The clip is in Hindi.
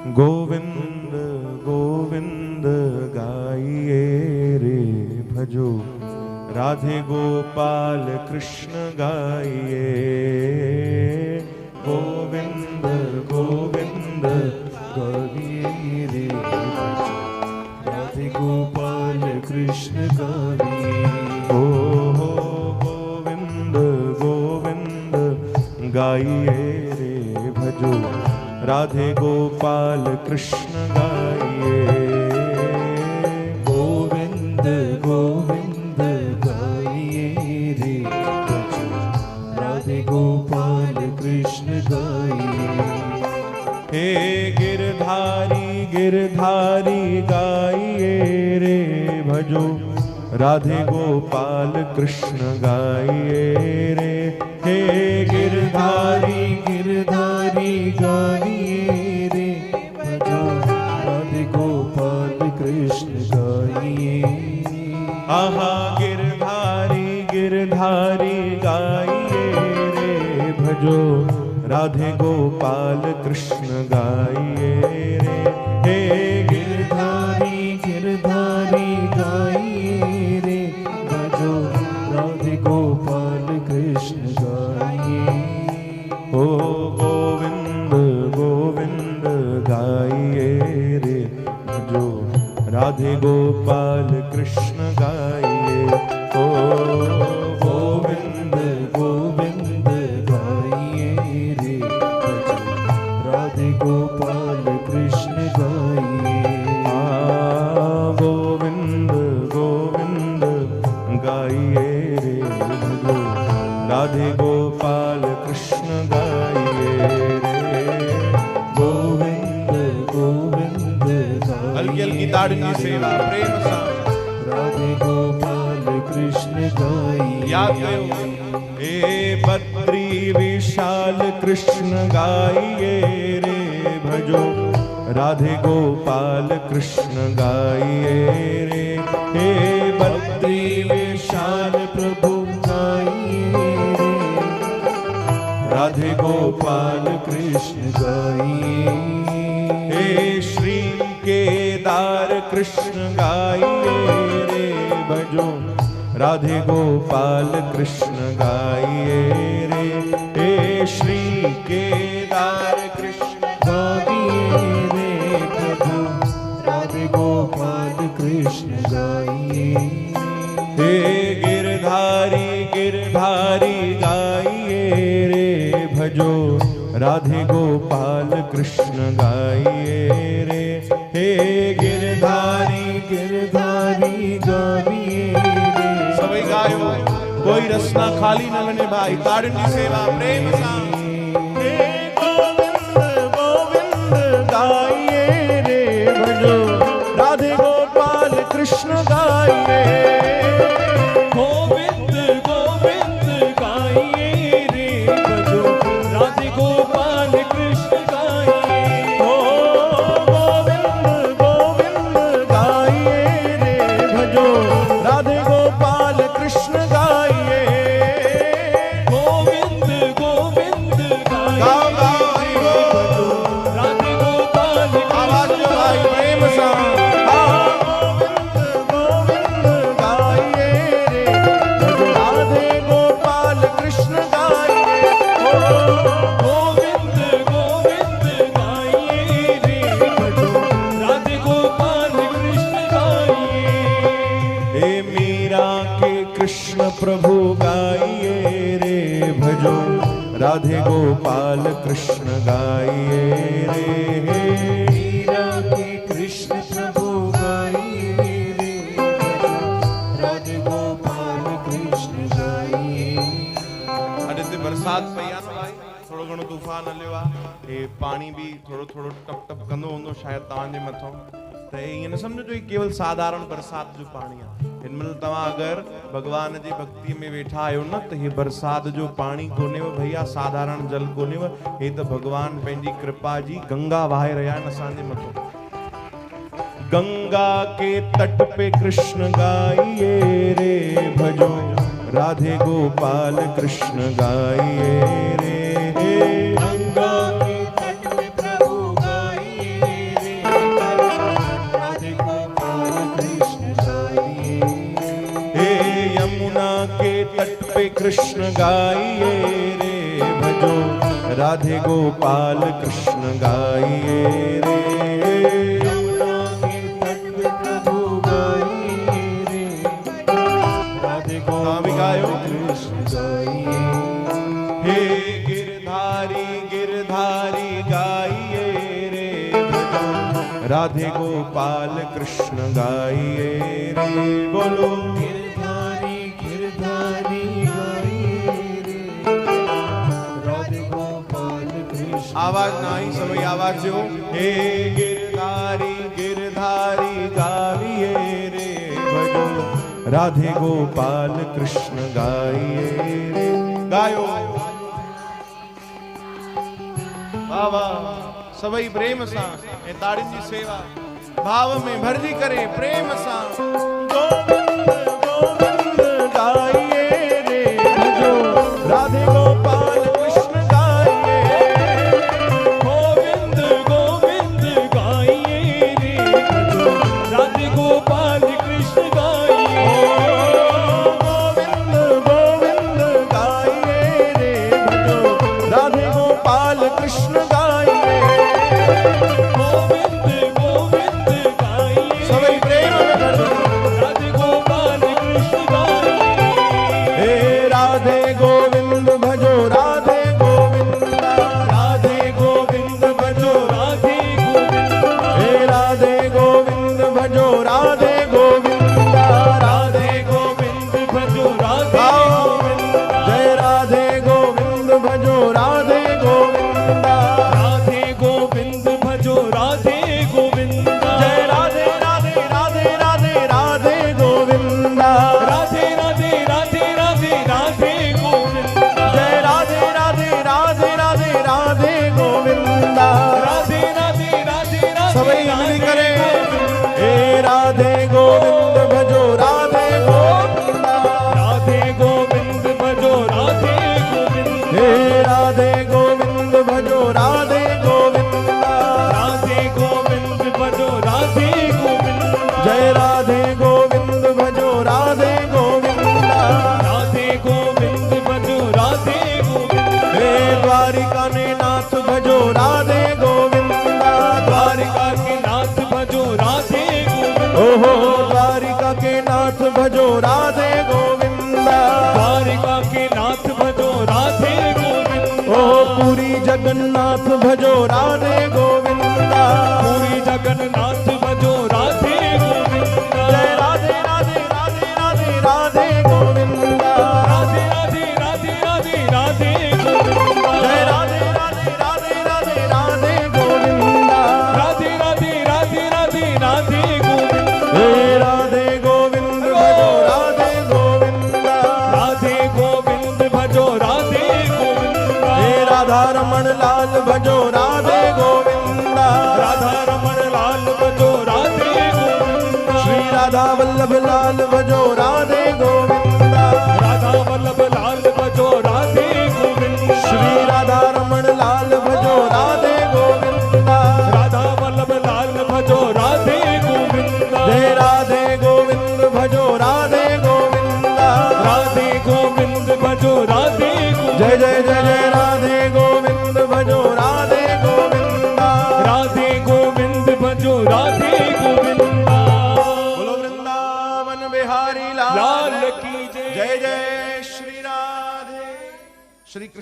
गोविंद गोविंद गाइए रे भजो, राधे गोपाल कृष्ण गाइए। गोविंद गोविंद गाइए रे भजो, राधे गोपाल कृष्ण गाइए। हो गोविंद गोविंद गाइए रे भजो, राधे गोपाल कृष्ण गाइए। गोविंद गोविंद गाइए रे भजो, राधे गोपाल कृष्ण गाइए। हे गिरधारी गिरधारी गाइए रे भजो, राधे गोपाल कृष्ण गाइए रे। हे गिरधारी गिरधारी गाइए रे भजो, राधे गोपाल कृष्ण गाइए। आहा गिरधारी गिरधारी गाइए रे भजो, राधे गोपाल कृष्ण गाइए रे। हे गिरधारी गिरधारी गाइए रे भजो, राधे गोपाल कृष्ण गाइए। ओ गोविंद गोविंद गाइए रे भजो, राधे गोपाल कृष्ण गाइए। ओ गोविंद गोविंद गाइए रे भजो, राधे गोपाल कृष्ण गाइए। गोविंद गोविंद गाइए रे भजो, राधे गोपाल कृष्ण गाइए रे। गोविंद गोविंद हल्की हल्की ताड़नी सेवा प्रेम सा, राधे गोपाल कृष्ण गाइए। याद करो हे बद्री विशाल कृष्ण गाइए रे भजो, राधे गोपाल कृष्ण गाइए रे। हे बद्री विशाल प्रभु गाइए रे, राधे गोपाल कृष्ण गाइए। हे श्री केदार कृष्ण गाइए रे भजो, राधे गोपाल कृष्ण गाइए रे। हे श्री केदार कृष्ण गाइए रे प्रभु, राधे गोपाल कृष्ण गाइए। हे गिरधारी गिरधारी गाइए रे भजो, राधे गोपाल कृष्ण गाइए रे। हे गिरधारी गिरधारी गाइए रे। सभी गायो, कोई रसना खाली न बने भाई, ताड़नी सेवा प्रेम सा। हे गोविंद गोविंद गाइए रे भजो, राधे गोपाल कृष्ण गाइए। गोविंद गोविंद गाइए रे भजो, राधे गोपाल कृष्ण गाइए। ओ गोविंद गोविंद गाइए रे भजो, राधे गोपाल कृष्ण गाइए। गोविंद गोविंद गाइए रे भजो, राधे गोपाल कृष्ण गाइए। प्रेम सा कृष्ण प्रभु गाइए रे भजो, राधे गोपाल कृष्ण गाइए रे। मीरा के कृष्ण प्रभु गाइए रे भजो, राधे गोपाल कृष्ण गाइए। अरे ते बरसात पया न भाई, थोड़ो घणो तूफान हलियो आ, ए पानी भी थोड़ो थोड़ो टप टप कंदो होंदो शायद तव्हांजे मथो। त ईअं न सम्झो जो केवल साधारण बरसात जो पानी आहे। हिनमहिल तव्हां अगर भगवान जी भक्ति में वेठा आहियो न, त हे बरसात जो पानी कोन्हेव भैया, साधारण जल कोन्हेव, हे त भगवान पंहिंजी कृपा जी गंगा वहाए रहिया आहिनि असांजे मथो। गंगा के तट पे कृष्ण गाइए रे भजो, राधे गोपाल कृष्ण गाइए रे। गंगा के तट पे प्रभु गाइए कृष्ण गाइए रे भजो राधे गोपाल कृष्ण गाइए रे। यमुना के तट पे प्रभु गाइए रे राधे गोपाल कृष्ण गाइए। हे गिरधारी गिरधारी गाइए रे भजो राधे गोपाल कृष्ण गाइए रे। बोलो गिरधारी गिरधारी गाइए रे राधे गोपाल कृष्ण। आवाज ना आई सभी आवाज जो हे गिरधारी गिरधारी गाइए रे भजो राधे गोपाल कृष्ण गाइए रे। गायो बाबा सभई प्रेम सां ऐं ताड़ियुनि जी सेवा भाव में भरजी करे प्रेम सां गोविंद गोविंद गाइए रे भजो राधे गोपाल कृष्ण गाइए। गोविंद गोविंद गाइए रे भजो राधे गोपाल कृष्ण गाइए। गोविंद गोविंद गाइए रे भजो राधे गोपाल कृष्ण गाइए। गोविंद गोविंद गाइए सभी प्रेम में भर दो। राधे गोपाल कृष्ण गाइए। हे राधे गोविंद भजो राधे गोविंदा राधे गोविंद भजो राधे गोविंद हे राधे गोविंद भजो राधे गोविंदा राधे गोविंद भजो राधे गोविंद। जय राधे गोविंद भजो राधे गोविंदा राधे गोविंद भजो राधे गोविंद। जय राधे राधे राधे राधे राधे गोविंदा राधे राधे राधे राधे राधे गोविंद। जय राधे राधे राधे राधे राधे गोविंदा राधे राधे राधे राधे सभी मिल करे हे राधे गोविंद भजो राधे गोविंदा राधे गोविंद भजो राधे गोविंद। हे राधे गोविंद भजो राधे गोविंदा राधे गोविंद भजो राधे गोविंद। जय राधे गोविंद भजो राधे गोविंदा राधे गोविंद भजो राधे गोविंद। हे द्वारिका ने नाथ भजो राधे गोविंदा द्वारिका के नाथ भजो राधे गोविंद। ओहो द्वारिका के नाथ भजो राधे गोविंदा द्वारिका के नाथ भजो राधे गोविंद। ओहो पूरी जगन्नाथ भजो राधे गोविंदा पूरी जगन्नाथ भजो राधे गोविंद। जय राधे राधे राधे राधे राधे गोविंदा राधे राधे राधे राधे राधे गोविंद। जय राधे राधे राधे राधे राधे गोविंदा राधे राधे राधे राधे राधे गोविंद। हे राधे गोविंद भजो राधे गोविंदा राधे गोविंद भजो राधे गोविंद। हे राधा रमण लाल भजो राधे गोविंदा राधा रमण लाल भजो राधे गोविंद। श्री राधा वल्लभ लाल भजो राधे गोविंदा राधा वल्लभ लाल भजो राधे गोविंद। श्री राधा रमण लाल भजो राधे गोविंदा राधा वल्लभ लाल भजो राधे गोविंद। जय राधे गोविंद भजो राधे गोविंदा राधे गोविंद भजो राधे गोविंद। जय जय जय जय राधे गोविंद भजो राधे गोविंदा राधे गोविंद भजो राधे गोविंद। बोलो वृंदावन बिहारी लाल लाल की जय। जय जय श्री राधे श्री कृष्ण।